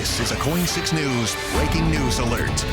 This is a KOIN 6 News breaking news alert.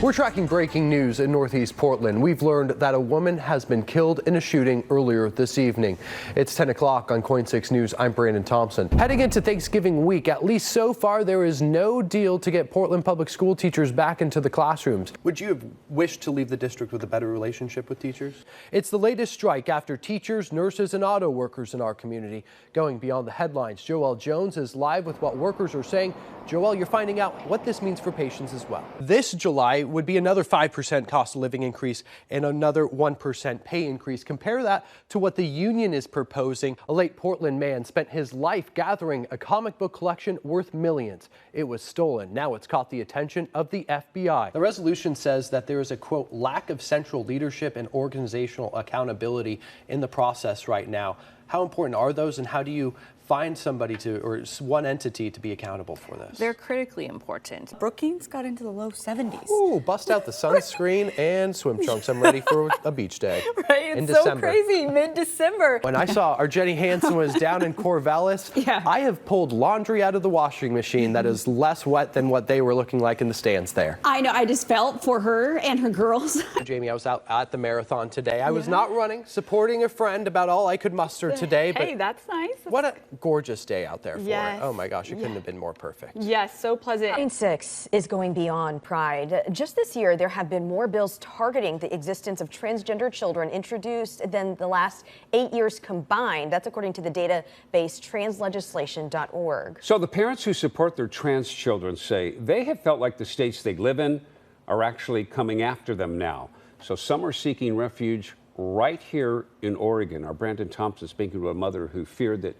We're tracking breaking news in Northeast Portland. We've learned that a woman has been killed in a shooting earlier this evening. It's 10 o'clock on KOIN 6 News. I'm Brandon Thompson. Heading into Thanksgiving week, at least so far, there is no deal to get Portland public school teachers back into the classrooms. Would you have wished to leave the district with a better relationship with teachers? It's the latest strike after teachers, nurses, and auto workers in our community. Going beyond the headlines, Joelle Jones is live with what workers are saying. Joelle, you're finding out what this means for patients as well. This July would be another 5% cost of living increase and another 1% pay increase. Compare that to what the union is proposing. A late Portland man spent his life gathering a comic book collection worth millions. It was stolen. Now it's caught the attention of the FBI. The resolution says that there is a, quote, lack of central leadership and organizational accountability in the process right now. How important are those, and how do you find somebody or one entity to be accountable for this? They're critically important. Brookings got into the low 70s. Ooh, bust out the sunscreen and swim trunks. I'm ready for a beach day. Right, it's so crazy, mid-December. When I saw our Jenny Hansen was down in Corvallis, yeah. I have pulled laundry out of the washing machine that is less wet than what they were looking like in the stands there. I know, I just felt for her and her girls. Jamie, I was out at the marathon today. I was not running, supporting a friend, about all I could muster today. Hey, that's nice. What a gorgeous day out there for yes. it. Oh my gosh, it couldn't have been more perfect. Yes, so pleasant. KOIN 6 is going beyond pride. Just this year, there have been more bills targeting the existence of transgender children introduced than the last 8 years combined. That's according to the database translegislation.org. So the parents who support their trans children say they have felt like the states they live in are actually coming after them now. So some are seeking refuge right here in Oregon. Our Brandon Thompson speaking to a mother who feared that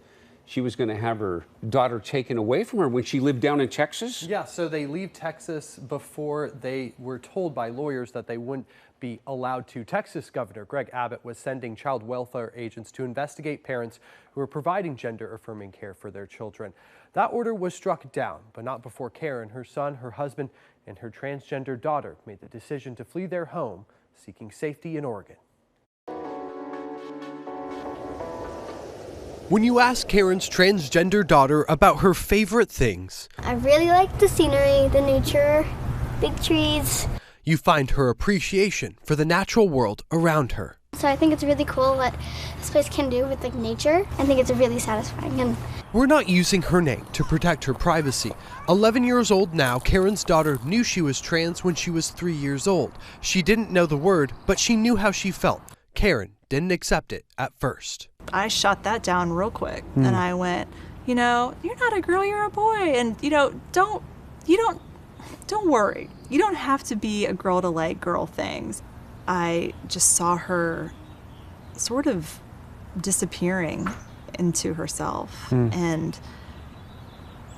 she was going to have her daughter taken away from her when she lived down in Texas? Yeah, so they leave Texas before they were told by lawyers that they wouldn't be allowed to. Texas Governor Greg Abbott was sending child welfare agents to investigate parents who are providing gender-affirming care for their children. That order was struck down, but not before Karen, her son, her husband, and her transgender daughter made the decision to flee their home, seeking safety in Oregon. When you ask Karen's transgender daughter about her favorite things, I really like the scenery, the nature, big trees. You find her appreciation for the natural world around her. So I think it's really cool what this place can do with nature. I think it's really satisfying. We're not using her name to protect her privacy. 11 years old now, Karen's daughter knew she was trans when she was 3 years old. She didn't know the word, but she knew how she felt. Karen didn't accept it at first. I shot that down real quick and I went, you're not a girl, you're a boy. And, don't worry. You don't have to be a girl to like girl things. I just saw her sort of disappearing into herself. And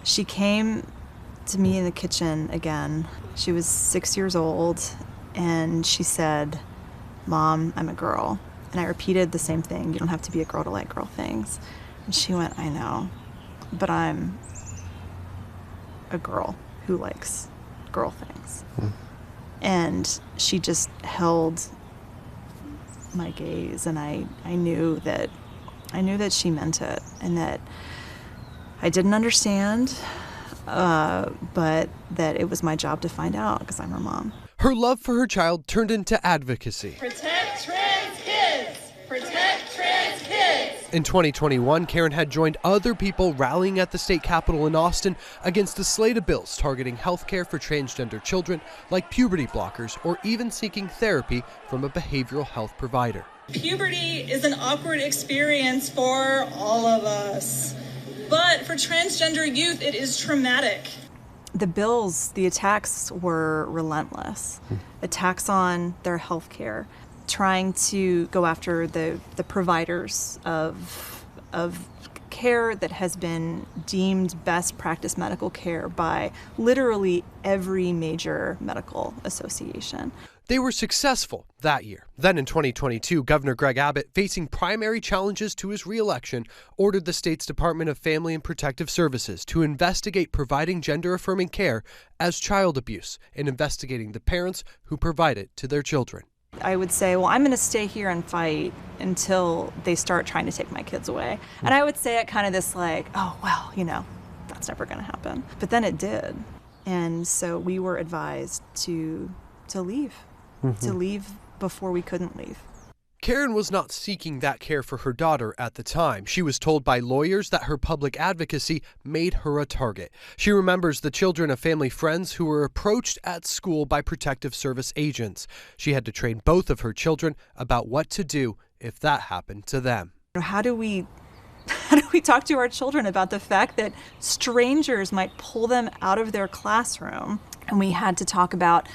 she came to me in the kitchen again. She was 6 years old and she said, "Mom, I'm a girl." And I repeated the same thing. You don't have to be a girl to like girl things. And she went, "I know, but I'm a girl who likes girl things." And she just held my gaze, and I knew that she meant it, and that I didn't understand, but that it was my job to find out because I'm her mom. Her love for her child turned into advocacy. Protect trans kids! Protect trans kids! In 2021, Karen had joined other people rallying at the state capitol in Austin against a slate of bills targeting health care for transgender children, like puberty blockers, or even seeking therapy from a behavioral health provider. Puberty is an awkward experience for all of us, but for transgender youth, it is traumatic. The bills, the attacks were relentless. Attacks on their health care, trying to go after the providers of care that has been deemed best practice medical care by literally every major medical association. They were successful that year. Then in 2022, Governor Greg Abbott, facing primary challenges to his reelection, ordered the state's Department of Family and Protective Services to investigate providing gender-affirming care as child abuse and investigating the parents who provide it to their children. I would say, well, I'm going to stay here and fight until they start trying to take my kids away. And I would say it kind of this like, oh, well, that's never going to happen. But then it did. And so we were advised to leave, to leave before we couldn't leave. Karen was not seeking that care for her daughter at the time. She was told by lawyers that her public advocacy made her a target. She remembers the children of family friends who were approached at school by protective service agents. She had to train both of her children about what to do if that happened to them. How do we talk to our children about the fact that strangers might pull them out of their classroom? And we had to talk about,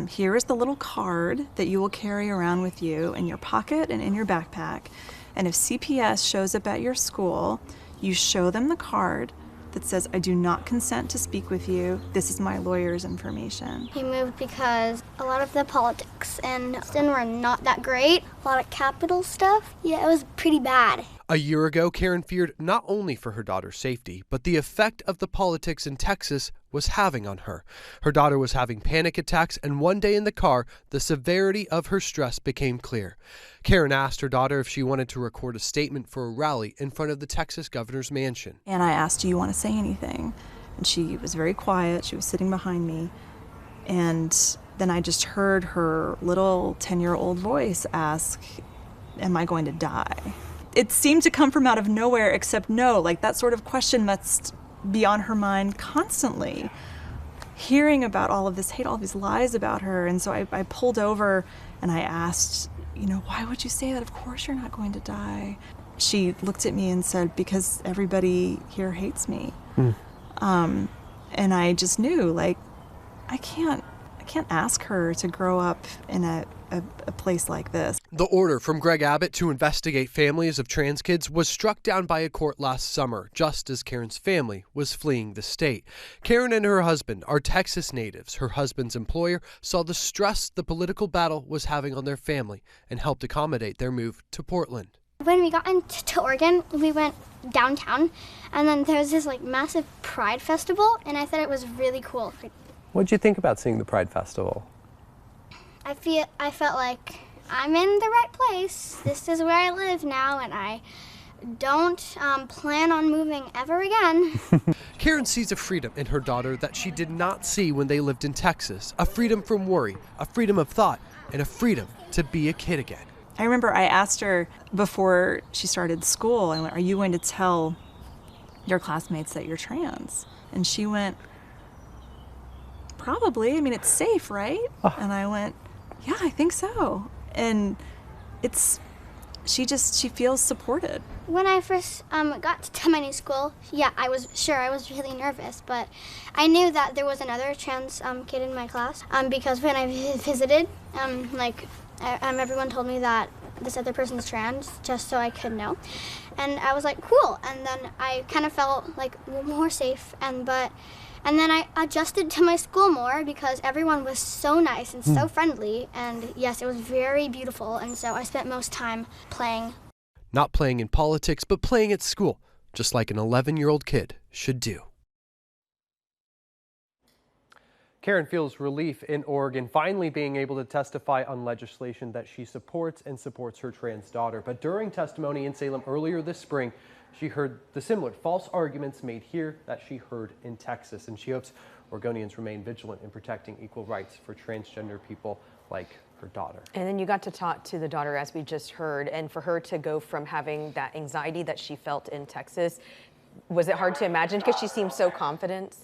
here is the little card that you will carry around with you in your pocket and in your backpack. And if CPS shows up at your school, you show them the card that says, I do not consent to speak with you. This is my lawyer's information. He moved because a lot of the politics in Austin were not that great. A lot of capital stuff. Yeah, it was pretty bad. A year ago, Karen feared not only for her daughter's safety, but the effect of the politics in Texas was having on her. Her daughter was having panic attacks, and one day in the car, the severity of her stress became clear. Karen asked her daughter if she wanted to record a statement for a rally in front of the Texas governor's mansion. And I asked, do you want to say anything? And she was very quiet. She was sitting behind me. And then I just heard her little 10-year-old voice ask, am I going to die? It seemed to come from out of nowhere, except no, like that sort of question must be on her mind constantly. Hearing about all of this hate, all of these lies about her. And so I pulled over and I asked, why would you say that? Of course you're not going to die. She looked at me and said, because everybody here hates me. And I just knew, like, I can't ask her to grow up in a place like this. The order from Greg Abbott to investigate families of trans kids was struck down by a court last summer, just as Karen's family was fleeing the state. Karen and her husband are Texas natives. Her husband's employer saw the stress the political battle was having on their family and helped accommodate their move to Portland. When we got into Oregon, we went downtown, and then there was this massive Pride festival, and I thought it was really cool. What did you think about seeing the Pride Festival? I felt like I'm in the right place. This is where I live now, and I don't plan on moving ever again. Karen sees a freedom in her daughter that she did not see when they lived in Texas. A freedom from worry, a freedom of thought, and a freedom to be a kid again. I remember I asked her before she started school, I went, are you going to tell your classmates that you're trans? And she went, probably. I mean, it's safe, right? And I went, yeah, I think so. And she feels supported. When I first got to my new school, I was really nervous, but I knew that there was another trans kid in my class because when I visited, everyone told me that this other person's trans, just so I could know. And I was like, cool. And then I kind of felt more safe, and then I adjusted to my school more because everyone was so nice and so friendly. And yes, it was very beautiful. And so I spent most time playing. Not playing in politics, but playing at school, just like an 11-year-old kid should do. Karen feels relief in Oregon, finally being able to testify on legislation that she supports and supports her trans daughter. But during testimony in Salem earlier this spring, she heard the similar false arguments made here that she heard in Texas. And she hopes Oregonians remain vigilant in protecting equal rights for transgender people like her daughter. And then you got to talk to the daughter, as we just heard, and for her to go from having that anxiety that she felt in Texas, was it hard to imagine? Because she seemed so confident.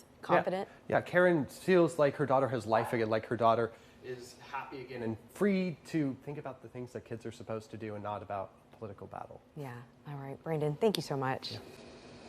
Yeah, Karen feels like her daughter has life again, like her daughter is happy again and free to think about the things that kids are supposed to do and not about political battle. Yeah, all right, Brandon, thank you so much. Yeah.